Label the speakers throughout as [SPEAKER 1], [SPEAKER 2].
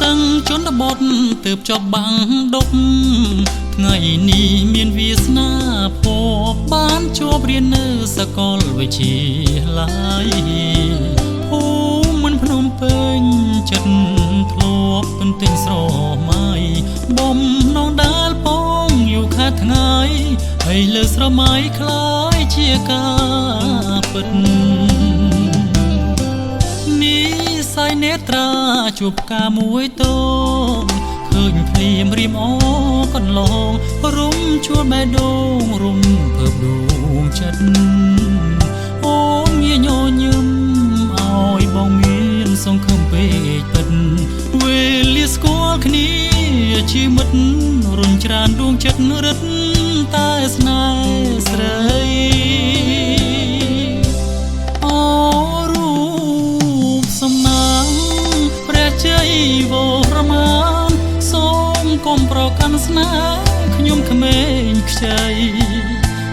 [SPEAKER 1] ដឹងជន់បត់ទើបចប់បាំងដប់ថ្ងៃនេះមានវាសនាភ័ព្វបានជួបរៀននៅសាកលវិទ្យាល័យភូមិភ្នំពេញចិត្តធ្លាប់ទន្ទិញស្រមៃបំណងដែលពងอยู่ខែថ្ងៃហើយលើស្រមៃคล้ายជាការពិតសៃនេត្រាជួបផ្កាមួយតូចឃើញភ្លៀមរៀមអកន្លងរុំជួលបេះដូងរុំភើបដួងចិត្តអូនងាយញញឹមឲ្យបងមានសង្ឃឹមពេកពិតវេលាស្គាល់គ្នាជាមិត្តរុញច្រានដួងចិត្តរឹតតែស្នេហ៍ស្រីវរមានសូមកុំប្រកាន់ស្នេហ៍ខ្ញុំក្មេងខ្ចី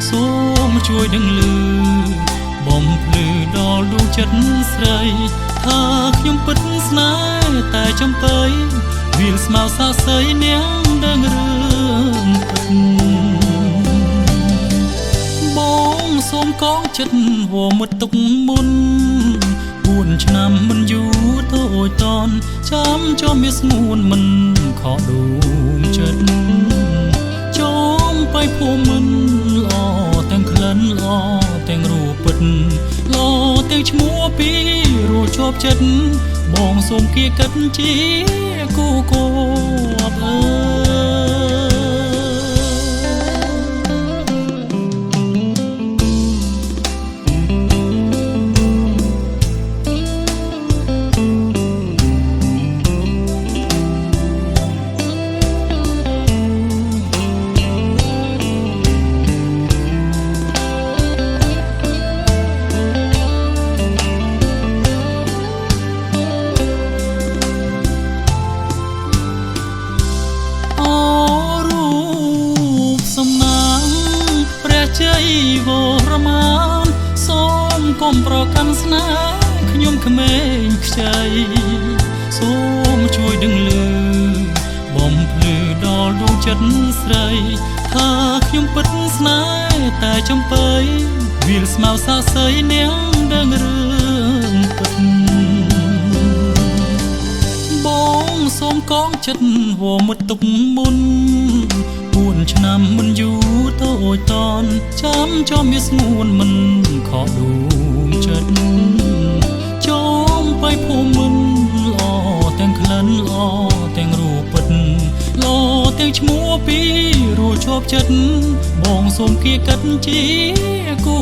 [SPEAKER 1] សូមជួយដឹងឮបំភ្លឺដល់ដួងចិត្តស្រីថាខ្ញុំពិតស្នេហ៍តែចំបៃវាលស្មៅសាស័យនាងដឹងរឿងពិតបងសូមកងចិត្តវមិត្តទុកមុន4 ឆ្នាំមិនយូរតូចតនចាំចំមានស្ងួនមិនខកដួងចិត្តចំបៃភូមិមិនល្អទាំងក្លិនល្អទាំងរូបពិតល្អទាំងឈ្មោះពីរੂជាប់ចិត្តបងសូមគៀកិតជាគូគប់វរមានសូមកុំប្រកាន់ស្នេហ៍ខ្ញុំក្មេងខ្ចីសូមជួយដឹងឮបំភ្លឺដល់ដួងចិត្តស្រីថាខ្ញុំពិតស្នេហ៍តែចំបៃវាលស្មៅសាស័យនាងដឹងរឿងពិតបងសូមកងចិត្តវមិត្តទុកមុន4 ឆ្នាំមិនយូរតូចតនចាំចំមានស្ងួនមិនខកដួងចិត្តចំបៃភូមិមិនល្អទាំងក្លិនល្អទាំងរូបពិតល្អទាំងឈ្មោះពីរੂជាប់ចិត្តបងសូមគៀកិតជាគូ